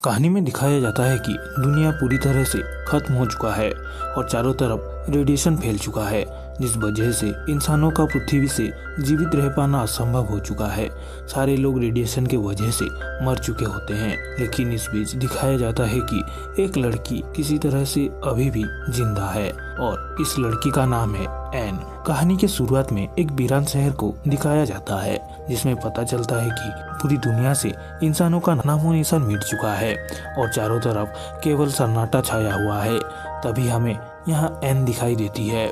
कहानी में दिखाया जाता है कि दुनिया पूरी तरह से खत्म हो चुका है और चारों तरफ रेडिएशन फैल चुका है, जिस वजह से इंसानों का पृथ्वी से जीवित रह पाना असंभव हो चुका है। सारे लोग रेडिएशन के वजह से मर चुके होते हैं, लेकिन इस बीच दिखाया जाता है कि एक लड़की किसी तरह से अभी भी जिंदा है और इस लड़की का नाम है एन। कहानी के शुरुआत में एक वीरान शहर को दिखाया जाता है, जिसमें पता चलता है कि पूरी दुनिया से इंसानों का नामो निशान मिट चुका है और चारों तरफ केवल सन्नाटा छाया हुआ है। तभी हमें यहाँ एन दिखाई देती है।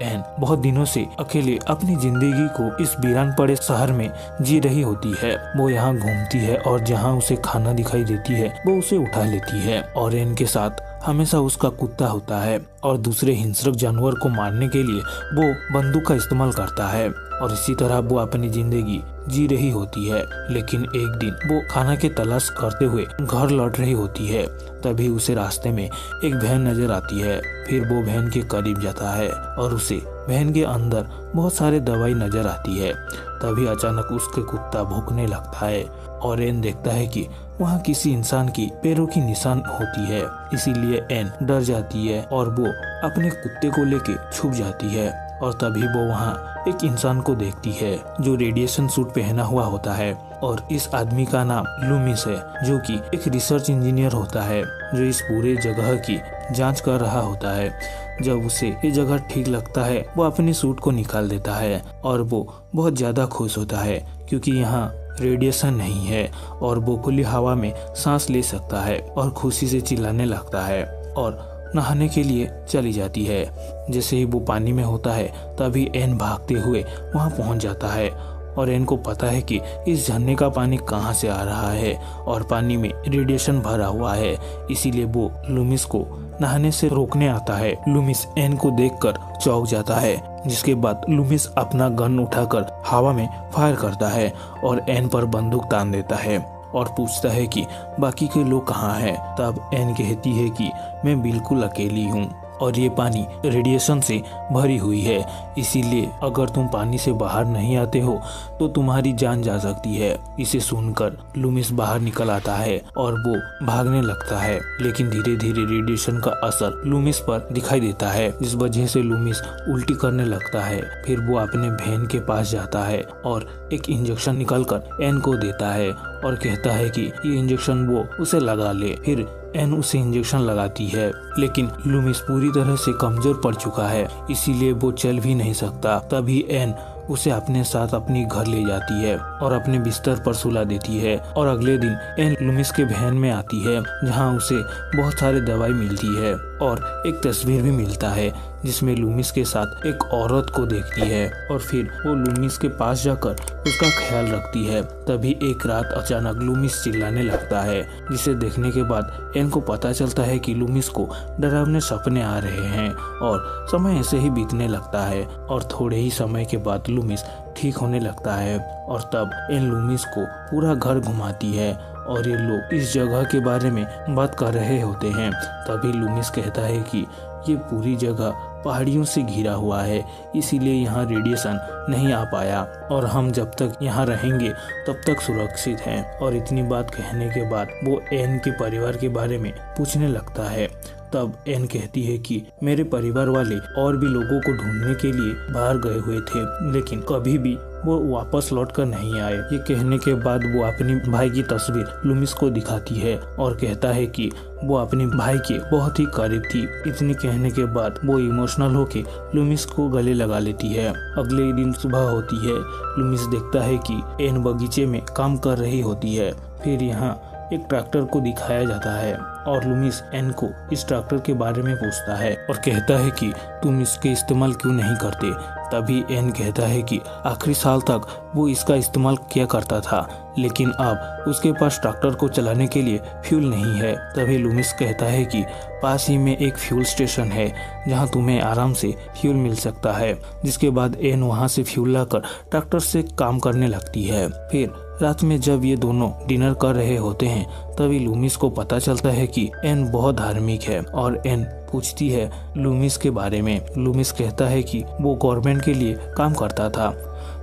एन बहुत दिनों से अकेले अपनी जिंदगी को इस वीरान पड़े शहर में जी रही होती है। वो यहाँ घूमती है और जहाँ उसे खाना दिखाई देती है वो उसे उठा लेती है और एन के साथ हमेशा उसका कुत्ता होता है और दूसरे हिंसक जानवर को मारने के लिए वो बंदूक का इस्तेमाल करता है और इसी तरह वो अपनी जिंदगी जी रही होती है। लेकिन एक दिन वो खाना की तलाश करते हुए घर लौट रही होती है। तभी उसे रास्ते में एक वैन नजर आती है। फिर वो वैन के करीब जाता है और उसे वैन के अंदर बहुत सारे दवाई नजर आती है। तभी अचानक उसके कुत्ता भौंकने लगता है और एन देखता है कि वहाँ किसी इंसान की पैरों की निशान होती है। इसीलिए एन डर जाती है और वो अपने कुत्ते को लेके छुप जाती है और तभी वो वहाँ एक इंसान को देखती है जो रेडिएशन सूट पहना हुआ होता है और इस आदमी का नाम लूमिस है, जो कि एक रिसर्च इंजीनियर होता है जो इस पूरे जगह की जांच कर रहा होता है। जब उसे ये जगह ठीक लगता है वो अपनी सूट को निकाल देता है और वो बहुत ज्यादा खुश होता है क्योंकि यहाँ रेडिएशन नहीं है और वो खुली हवा में सांस ले सकता है और खुशी से चिल्लाने लगता है और नहाने के लिए चली जाती है। जैसे ही वो पानी में होता है तभी एन भागते हुए वहां पहुंच जाता है और एन को पता है कि इस झरने का पानी कहां से आ रहा है और पानी में रेडिएशन भरा हुआ है। इसीलिए वो लूमिस को नहाने से रोकने आता है। लूमिस एन को देखकर चौंक जाता है, जिसके बाद लूमिस अपना गन उठाकर हवा में फायर करता है और एन पर बंदूक तान देता है और पूछता है कि बाकी के लोग कहाँ हैं। तब एन कहती है कि मैं बिल्कुल अकेली हूँ और ये पानी रेडिएशन से भरी हुई है, इसीलिए अगर तुम पानी से बाहर नहीं आते हो तो तुम्हारी जान जा सकती है। इसे सुनकर लूमिस बाहर निकल आता है और वो भागने लगता है, लेकिन धीरे धीरे रेडिएशन का असर लूमिस पर दिखाई देता है, जिस वजह से लूमिस उल्टी करने लगता है। फिर वो अपने बहन के पास जाता है और एक इंजेक्शन निकालकर एन को देता है और कहता है कि ये इंजेक्शन वो उसे लगा ले। फिर एन उसे इंजेक्शन लगाती है, लेकिन लूमिस पूरी तरह से कमजोर पड़ चुका है, इसीलिए वो चल भी नहीं सकता। तभी एन उसे अपने साथ अपनी घर ले जाती है और अपने बिस्तर पर सुला देती है और अगले दिन एन लूमिस के बहन में आती है, जहां उसे बहुत सारे दवाई मिलती है और एक तस्वीर भी मिलता है जिसमें लूमिस के साथ एक औरत को देखती है और फिर वो लूमिस के पास जाकर उसका ख्याल रखती है। तभी एक रात अचानक लूमिस चिल्लाने लगता है, जिसे देखने के बाद एन को पता चलता है कि लूमिस को डरावने सपने आ रहे हैं और समय ऐसे ही बीतने लगता है और थोड़े ही समय के बाद लूमिस ठीक होने लगता है और तब एन लूमिस को पूरा घर घुमाती है और ये लोग इस जगह के बारे में बात कर रहे होते हैं। तभी लूमिस कहता है कि ये पूरी जगह पहाड़ियों से घिरा हुआ है, इसीलिए यहाँ रेडिएशन नहीं आ पाया और हम जब तक यहाँ रहेंगे तब तक सुरक्षित हैं। और इतनी बात कहने के बाद वो एन के परिवार के बारे में पूछने लगता है। तब एन कहती है कि मेरे परिवार वाले और भी लोगों को ढूंढने के लिए बाहर गए हुए थे, लेकिन कभी भी वो वापस लौट कर नहीं आए। ये कहने के बाद वो अपनी भाई की तस्वीर लूमिस को दिखाती है और कहता है कि वो अपने भाई के बहुत ही करीब थी। इतनी कहने के बाद वो इमोशनल होके लूमिस को गले लगा लेती है। अगले दिन सुबह होती है। लूमिस देखता है कि एन बगीचे में काम कर रही होती है। फिर यहाँ एक ट्रैक्टर को दिखाया जाता है और लूमिस एन को इस ट्रैक्टर के बारे में पूछता है और कहता है कि तुम इसके इस्तेमाल क्यों नहीं करते। तभी एन कहता है कि आखिरी साल तक वो इसका इस्तेमाल किया करता था, लेकिन अब उसके पास ट्रैक्टर को चलाने के लिए फ्यूल नहीं है। तभी लूमिस कहता है कि पास ही में एक फ्यूल स्टेशन है जहां तुम्हें आराम से फ्यूल मिल सकता है। जिसके बाद एन वहां से फ्यूल लाकर ट्रैक्टर से काम करने लगती है। फिर रात में जब ये दोनों डिनर कर रहे होते हैं तभी लूमिस को पता चलता है कि एन बहुत धार्मिक है और एन पूछती है लूमिस के बारे में। लूमिस कहता है कि वो गवर्नमेंट के लिए काम करता था।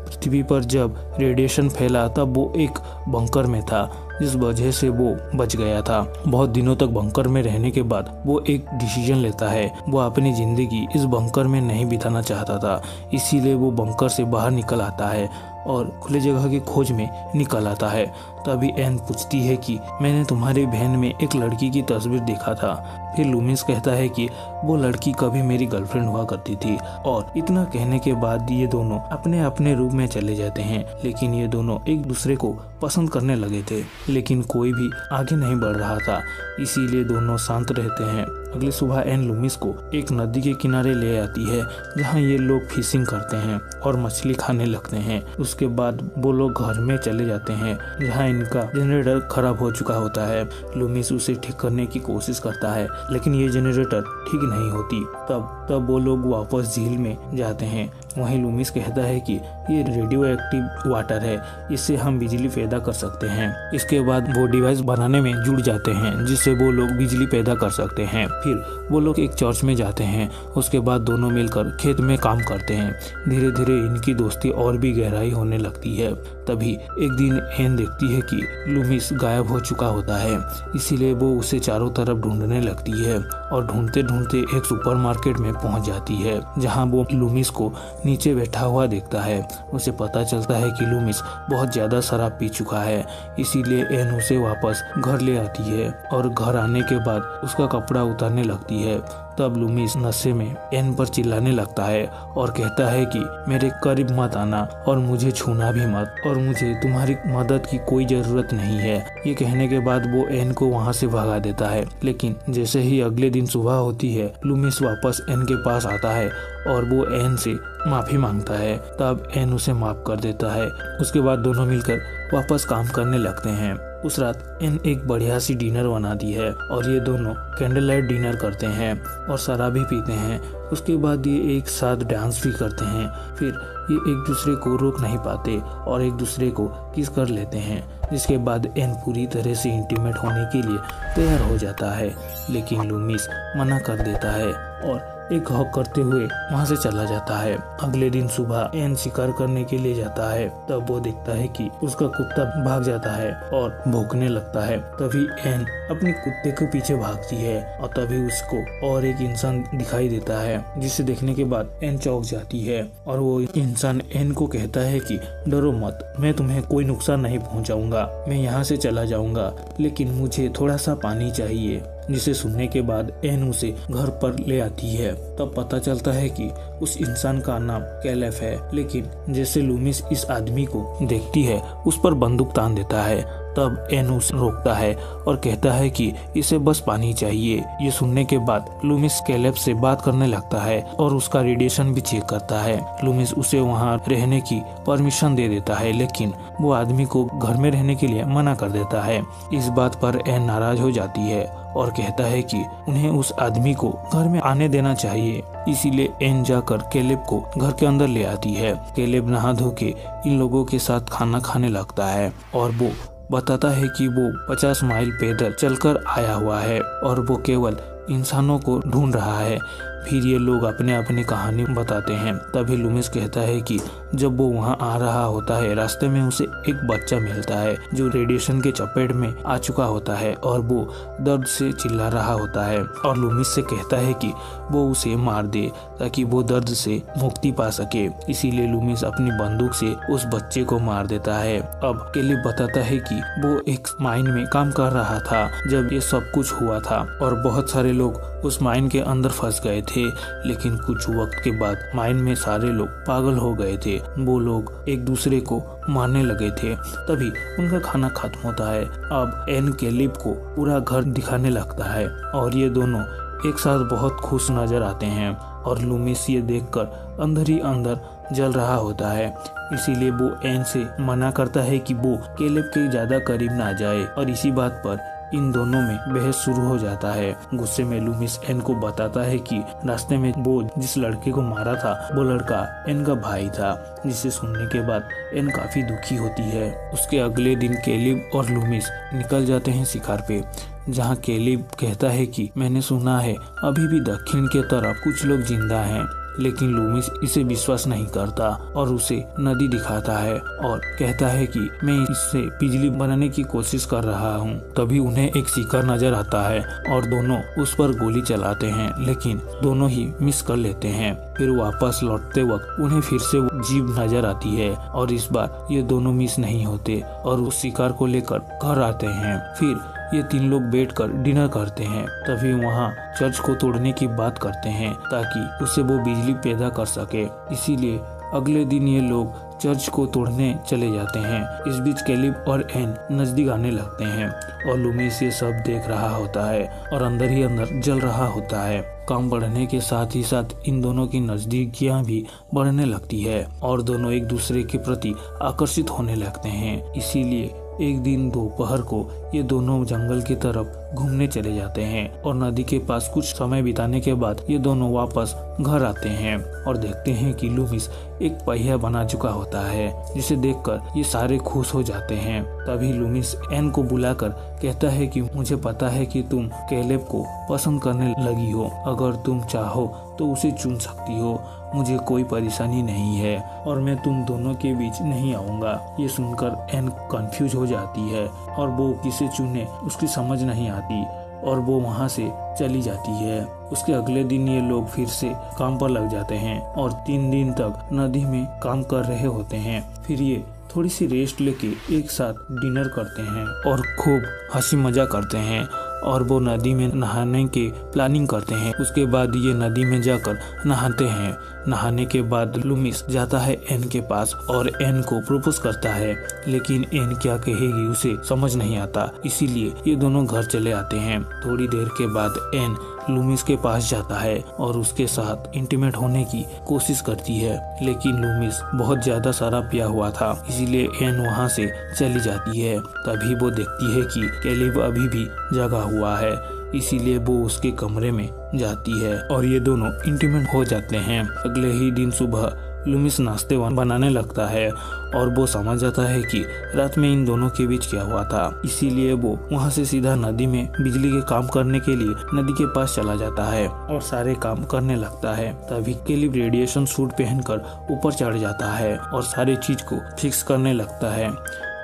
पृथ्वी पर जब रेडिएशन फैला तब वो एक बंकर में था। जिस वजह से वो बच गया था। बहुत दिनों तक बंकर में रहने के बाद वो एक डिसीजन लेता है। वो अपनी जिंदगी इस बंकर में नहीं बिताना चाहता था, इसीलिए वो बंकर से बाहर निकल आता है और खुले जगह की खोज में निकल आता है। तभी एन पूछती है कि मैंने तुम्हारे बहन में एक लड़की की तस्वीर देखा था। फिर लूमिस कहता है कि वो लड़की कभी मेरी गर्लफ्रेंड हुआ करती थी। और इतना कहने के बाद ये दोनों अपने अपने रूम में चले जाते हैं। लेकिन ये दोनों एक दूसरे को पसंद करने लगे थे, लेकिन कोई भी आगे नहीं बढ़ रहा था, इसीलिए दोनों शांत रहते हैं। अगली सुबह एन लूमिस को एक नदी के किनारे ले आती है, जहाँ ये लोग फिशिंग करते हैं और मछली खाने लगते हैं। उसके बाद वो लोग घर में चले जाते हैं, जहाँ इनका जनरेटर खराब हो चुका होता है। लूमिस उसे ठीक करने की कोशिश करता है, लेकिन ये जनरेटर ठीक नहीं होती। तब वो लोग वापस झील में जाते हैं। वहीं लूमिस कहता है कि ये रेडियो एक्टिव वाटर है, इससे हम बिजली पैदा कर सकते हैं। इसके बाद वो डिवाइस बनाने में जुड़ जाते हैं, जिससे वो लोग बिजली पैदा कर सकते हैं। फिर वो लोग एक चर्च में जाते हैं। उसके बाद दोनों मिलकर खेत में काम करते हैं। धीरे धीरे इनकी दोस्ती और भी गहराई होने लगती है। तभी एक दिन एन देखती है कि लूमिस गायब हो चुका होता है, इसीलिए वो उसे चारों तरफ ढूंढने लगती है और ढूंढते ढूंढते एक सुपरमार्केट में पहुंच जाती है, जहां वो लूमिस को नीचे बैठा हुआ देखता है। उसे पता चलता है कि लूमिस बहुत ज्यादा शराब पी चुका है, इसीलिए एन उसे वापस घर ले आती है और घर आने के बाद उसका कपड़ा उतारने लगती है। तब लूमिस नशे में एन पर चिल्लाने लगता है और कहता है कि मेरे करीब मत आना और मुझे छूना भी मत, और मुझे तुम्हारी मदद की कोई जरूरत नहीं है। ये कहने के बाद वो एन को वहाँ से भगा देता है। लेकिन जैसे ही अगले दिन सुबह होती है, लूमिस वापस एन के पास आता है और वो एन से माफी मांगता है। तब एन उसे माफ कर देता है। उसके बाद दोनों मिलकर वापस काम करने लगते हैं। उस रात एन एक बढ़िया सी डिनर बनाती है और ये दोनों कैंडल लाइट डिनर करते हैं और शराब भी पीते हैं। उसके बाद ये एक साथ डांस भी करते हैं। फिर ये एक दूसरे को रोक नहीं पाते और एक दूसरे को किस कर लेते हैं, जिसके बाद एन पूरी तरह से इंटीमेट होने के लिए तैयार हो जाता है। लेकिन लूमिस मना कर देता है और एक हक करते हुए वहाँ से चला जाता है। अगले दिन सुबह एन शिकार करने के लिए जाता है। तब वो देखता है कि उसका कुत्ता भाग जाता है और भौंकने लगता है। तभी एन अपने कुत्ते के पीछे भागती है और तभी उसको और एक इंसान दिखाई देता है, जिसे देखने के बाद एन चौंक जाती है और वो इंसान एन को कहता है कि डरो मत, मैं तुम्हें कोई नुकसान नहीं पहुंचाऊंगा, मैं यहाँ से चला जाऊंगा, लेकिन मुझे थोड़ा सा पानी चाहिए। जिसे सुनने के बाद एन उसे घर पर ले आती है। तब पता चलता है कि उस इंसान का नाम कैलेफ है। लेकिन जैसे लूमिस इस आदमी को देखती है, उस पर बंदूक तान देता है। तब एन उसे रोकता है और कहता है कि इसे बस पानी चाहिए। ये सुनने के बाद लूमिस कैलेफ से बात करने लगता है और उसका रेडिएशन भी चेक करता है। लूमिस उसे वहाँ रहने की परमिशन दे देता है, लेकिन वो आदमी को घर में रहने के लिए मना कर देता है। इस बात पर एन नाराज हो जाती है और कहता है कि उन्हें उस आदमी को घर में आने देना चाहिए। इसीलिए एन जाकर कैलेब को घर के अंदर ले आती है। कैलेब नहा धो के इन लोगों के साथ खाना खाने लगता है और वो बताता है कि वो 50 माइल पैदल चलकर आया हुआ है और वो केवल इंसानों को ढूंढ रहा है। फिर ये लोग अपने अपनी कहानी बताते हैं। तभी लूमिस कहता है कि जब वो वहाँ आ रहा होता है, रास्ते में उसे एक बच्चा मिलता है जो रेडिएशन के चपेट में आ चुका होता है और वो दर्द से चिल्ला रहा होता है और लूमिस से कहता है कि वो उसे मार दे ताकि वो दर्द से मुक्ति पा सके। इसीलिए लूमिस अपनी बंदूक से उस बच्चे को मार देता है। अब कैलेब बताता है कि वो एक माइन में काम कर रहा था जब ये सब कुछ हुआ था और बहुत सारे लोग उस माइन के अंदर फंस गए थे। लेकिन कुछ वक्त के बाद माइन में सारे लोग पागल हो गए थे। वो लोग एक दूसरे को मारने लगे थे। तभी उनका खाना खत्म होता है। अब एन कैलेब को पूरा घर दिखाने लगता है और ये दोनों एक साथ बहुत खुश नजर आते हैं और लूमिस ये देखकर अंदर ही अंदर जल रहा होता है। इसीलिए वो एन से मना करता है कि वो कैलेब के ज्यादा करीब ना जाए और इसी बात पर इन दोनों में बहस शुरू हो जाता है। गुस्से में लूमिस एन को बताता है कि रास्ते में वो जिस लड़के को मारा था वो लड़का एन का भाई था, जिसे सुनने के बाद एन काफी दुखी होती है। उसके अगले दिन कैलेब और लूमिस निकल जाते हैं शिकार पे, जहाँ कैलेब कहता है कि मैंने सुना है अभी भी दक्षिण के तरफ कुछ लोग जिंदा हैं। लेकिन लूमिस इसे विश्वास नहीं करता और उसे नदी दिखाता है और कहता है कि मैं इससे बिजली बनाने की कोशिश कर रहा हूँ। तभी उन्हें एक शिकार नजर आता है और दोनों उस पर गोली चलाते हैं, लेकिन दोनों ही मिस कर लेते हैं। फिर वापस लौटते वक्त उन्हें फिर से जीप नजर आती है और इस बार ये दोनों मिस नहीं होते और उस शिकार को लेकर घर आते हैं। फिर ये 3 लोग बैठकर डिनर करते हैं। तभी वहाँ चर्च को तोड़ने की बात करते हैं ताकि उससे वो बिजली पैदा कर सके। इसीलिए अगले दिन ये लोग चर्च को तोड़ने चले जाते हैं। इस बीच कैलिब और एन नजदीक आने लगते हैं और लूमिस ये सब देख रहा होता है और अंदर ही अंदर जल रहा होता है। काम बढ़ने के साथ ही साथ इन दोनों की नजदीकियां भी बढ़ने लगती है और दोनों एक दूसरे के प्रति आकर्षित होने लगते हैं। इसीलिए एक दिन दोपहर को ये दोनों जंगल की तरफ घूमने चले जाते हैं और नदी के पास कुछ समय बिताने के बाद ये दोनों वापस घर आते हैं और देखते हैं कि लूमिस एक पहिया बना चुका होता है, जिसे देखकर ये सारे खुश हो जाते हैं। तभी लूमिस एन को बुलाकर कहता है कि मुझे पता है कि तुम कैलेब को पसंद करने लगी हो, अगर तुम चाहो तो उसे चुन सकती हो, मुझे कोई परेशानी नहीं है और मैं तुम दोनों के बीच नहीं आऊंगा। ये सुनकर एन कंफ्यूज हो जाती है और वो किसे चुने उसकी समझ नहीं आती और वो वहाँ से चली जाती है। उसके अगले दिन ये लोग फिर से काम पर लग जाते हैं और 3 दिन तक नदी में काम कर रहे होते हैं। फिर ये थोड़ी सी रेस्ट लेके एक साथ डिनर करते हैं और खूब हंसी मजाक करते हैं और वो नदी में नहाने के प्लानिंग करते हैं। उसके बाद ये नदी में जाकर नहाते हैं। नहाने के बाद लूमिस जाता है एन के पास और एन को प्रपोज करता है, लेकिन एन क्या कहेगी उसे समझ नहीं आता। इसीलिए ये दोनों घर चले आते हैं। थोड़ी देर के बाद एन लूमिस के पास जाता है और उसके साथ इंटीमेट होने की कोशिश करती है, लेकिन लूमिस बहुत ज्यादा शराब पिया हुआ था, इसीलिए एन वहाँ से चली जाती है। तभी वो देखती है कि कैलिब अभी भी जगा हुआ है, इसीलिए वो उसके कमरे में जाती है और ये दोनों इंटीमेट हो जाते हैं। अगले ही दिन सुबह लूमिस नाश्ते बनाने लगता है और वो समझ जाता है कि रात में इन दोनों के बीच क्या हुआ था। इसीलिए वो वहाँ से सीधा नदी में बिजली के काम करने के लिए नदी के पास चला जाता है और सारे काम करने लगता है। तभी कैलिब रेडिएशन सूट पहनकर ऊपर चढ़ जाता है और सारी चीज को फिक्स करने लगता है।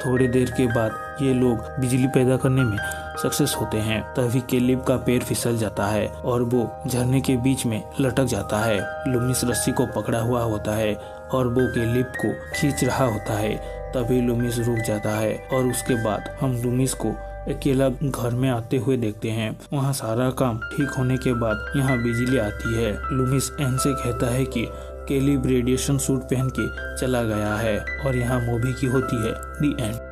थोड़ी देर के बाद ये लोग बिजली पैदा करने में सक्सेस होते हैं। तभी कैलिब का पैर फिसल जाता है और वो झरने के बीच में लटक जाता है। लूमिस रस्सी को पकड़ा हुआ होता है और वो कैलिब को खींच रहा होता है। तभी लूमिस रुक जाता है और उसके बाद हम लूमिस को अकेला घर में आते हुए देखते हैं। वहाँ सारा काम ठीक होने के बाद यहाँ बिजली आती है। लूमिस एन से कहता है कि कैलिब रेडिएशन सूट पहन के चला गया है और यहाँ मूवी की होती है दी एंड।